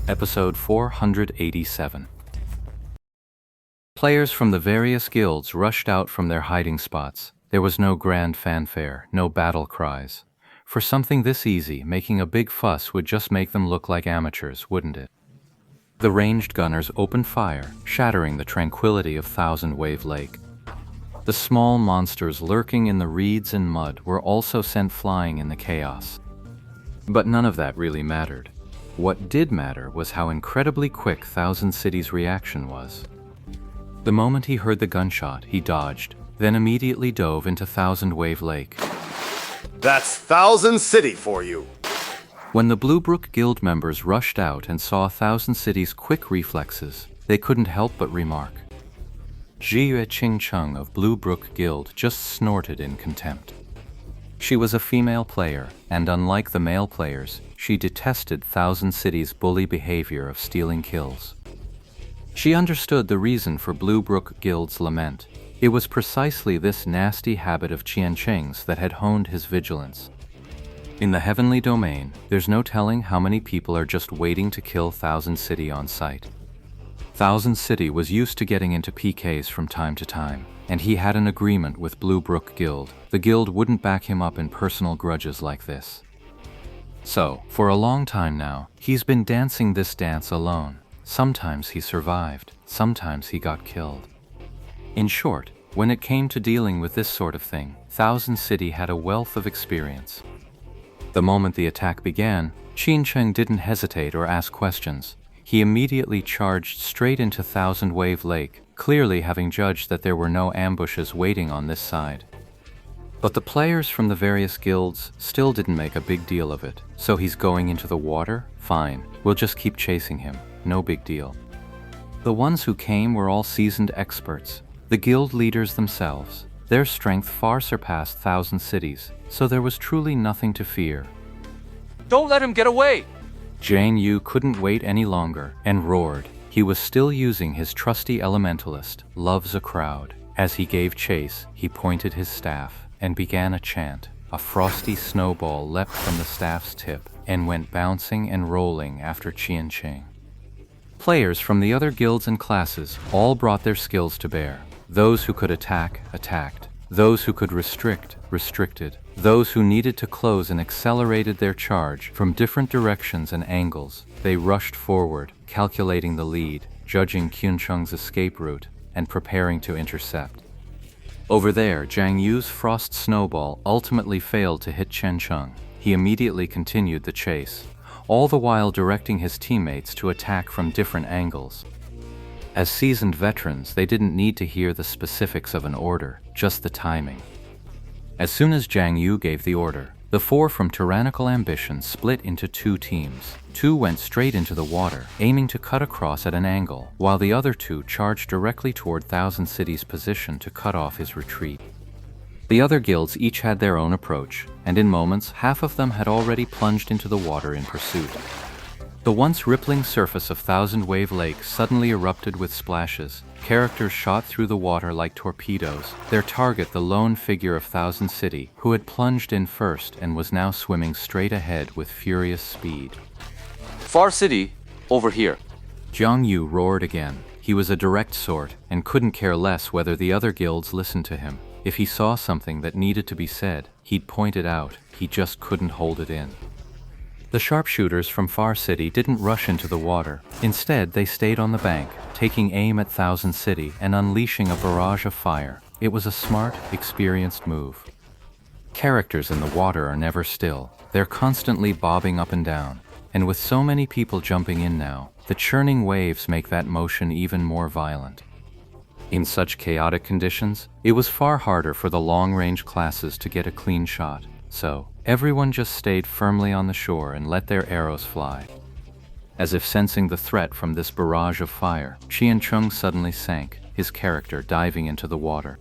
Episode 487. Players from the various guilds rushed out from their hiding spots. There was no grand fanfare, no battle cries. For something this easy, making a big fuss would just make them look like amateurs, wouldn't it? The ranged gunners opened fire, shattering the tranquility of Thousand Wave Lake. The small monsters lurking in the reeds and mud were also sent flying in the chaos. But none of that really mattered. What did matter was how incredibly quick Thousand City's reaction was. The moment he heard the gunshot, he dodged, then immediately dove into Thousand Wave Lake. That's Thousand City for you! When the Bluebrook Guild members rushed out and saw Thousand City's quick reflexes, they couldn't help but remark. Jiyue Qingcheng of Bluebrook Guild just snorted in contempt. She was a female player, and unlike the male players, she detested Thousand City's bully behavior of stealing kills. She understood the reason for Bluebrook Guild's lament. It was precisely this nasty habit of Qiancheng's that had honed his vigilance. In the heavenly domain, there's no telling how many people are just waiting to kill Thousand City on sight. Thousand City was used to getting into PKs from time to time, and he had an agreement with Bluebrook Guild. The guild wouldn't back him up in personal grudges like this. So, for a long time now, he's been dancing this dance alone. Sometimes he survived, sometimes he got killed. In short, when it came to dealing with this sort of thing, Thousand City had a wealth of experience. The moment the attack began, Qingcheng didn't hesitate or ask questions. He immediately charged straight into Thousand Wave Lake, clearly having judged that there were no ambushes waiting on this side. But the players from the various guilds still didn't make a big deal of it. So he's going into the water? Fine, we'll just keep chasing him. No big deal. The ones who came were all seasoned experts, the guild leaders themselves. Their strength far surpassed Thousand Cities, so there was truly nothing to fear. Don't let him get away! Zhang Yu couldn't wait any longer and roared. He was still using his trusty elementalist, Loves a Crowd. As he gave chase, he pointed his staff and began a chant. A frosty snowball leapt from the staff's tip and went bouncing and rolling after Qiancheng. Players from the other guilds and classes all brought their skills to bear. Those who could attack, attacked. Those who could restrict, restricted. Those who needed to close and accelerated their charge from different directions and angles. They rushed forward, calculating the lead, judging Qingcheng's escape route, and preparing to intercept. Over there, Zhang Yu's frost snowball ultimately failed to hit Qingcheng. He immediately continued the chase, all the while directing his teammates to attack from different angles. As seasoned veterans, they didn't need to hear the specifics of an order, just the timing. As soon as Zhang Yu gave the order, the four from Tyrannical Ambition split into two teams. Two went straight into the water, aiming to cut across at an angle, while the other two charged directly toward Thousand City's position to cut off his retreat. The other guilds each had their own approach, and in moments, half of them had already plunged into the water in pursuit. The once rippling surface of Thousand Wave Lake suddenly erupted with splashes. Characters shot through the water like torpedoes, their target the lone figure of Thousand City, who had plunged in first and was now swimming straight ahead with furious speed. Far City, over here. Zhang Yu roared again. He was a direct sort and couldn't care less whether the other guilds listened to him. If he saw something that needed to be said, he'd point it out. He just couldn't hold it in. The sharpshooters from Far City didn't rush into the water. Instead, they stayed on the bank, taking aim at Thousand City and unleashing a barrage of fire. It was a smart, experienced move. Characters in the water are never still. They're constantly bobbing up and down. And with so many people jumping in now, the churning waves make that motion even more violent. In such chaotic conditions, it was far harder for the long-range classes to get a clean shot. So, everyone just stayed firmly on the shore and let their arrows fly. As if sensing the threat from this barrage of fire, Qiancheng suddenly sank, his character diving into the water.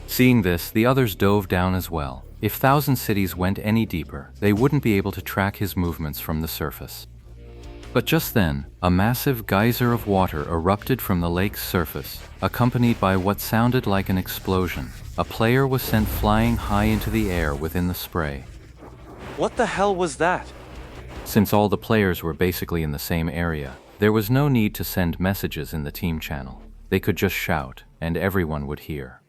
Seeing this, the others dove down as well. If Thousand Cities went any deeper, they wouldn't be able to track his movements from the surface. But just then, a massive geyser of water erupted from the lake's surface, accompanied by what sounded like an explosion. A player was sent flying high into the air within the spray. What the hell was that? Since all the players were basically in the same area, there was no need to send messages in the team channel. They could just shout, and everyone would hear.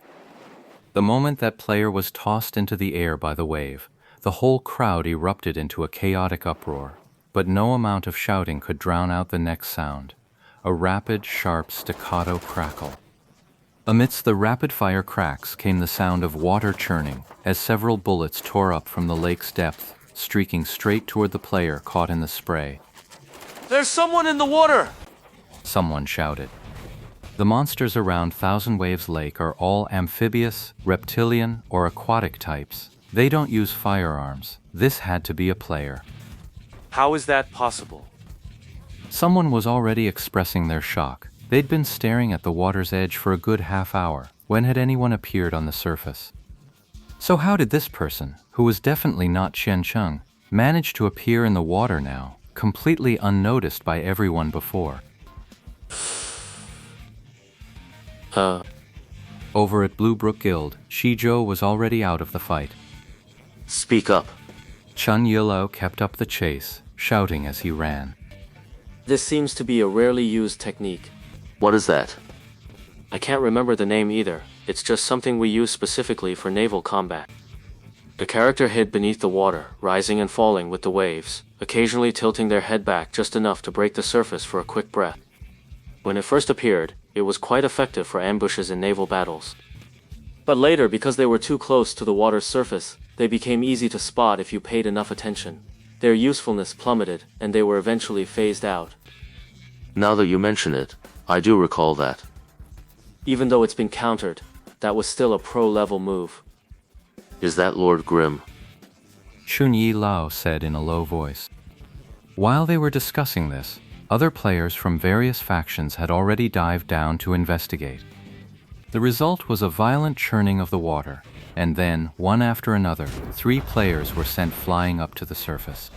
The moment that player was tossed into the air by the wave, the whole crowd erupted into a chaotic uproar. But no amount of shouting could drown out the next sound, a rapid, sharp, staccato crackle. Amidst the rapid-fire cracks came the sound of water churning as several bullets tore up from the lake's depth, streaking straight toward the player caught in the spray. There's someone in the water! Someone shouted. The monsters around Thousand Waves Lake are all amphibious, reptilian, or aquatic types. They don't use firearms. This had to be a player. How is that possible? Someone was already expressing their shock. They'd been staring at the water's edge for a good half hour. When had anyone appeared on the surface? So how did this person, who was definitely not Chen Cheng, manage to appear in the water now, completely unnoticed by everyone before? Over at Blue Brook Guild, Shizhou was already out of the fight. Speak up. Chun Yilao kept up the chase, shouting as he ran. This seems to be a rarely used technique. What is that? I can't remember the name either. It's just something we use specifically for naval combat. The character hid beneath the water, rising and falling with the waves, occasionally tilting their head back just enough to break the surface for a quick breath. When it first appeared, it was quite effective for ambushes in naval battles. But later, because they were too close to the water's surface, they became easy to spot if you paid enough attention. Their usefulness plummeted, and they were eventually phased out. Now that you mention it, I do recall that. Even though it's been countered, that was still a pro-level move. Is that Lord Grimm? Chun Yilao said in a low voice. While they were discussing this, other players from various factions had already dived down to investigate. The result was a violent churning of the water, and then, one after another, 3 players were sent flying up to the surface.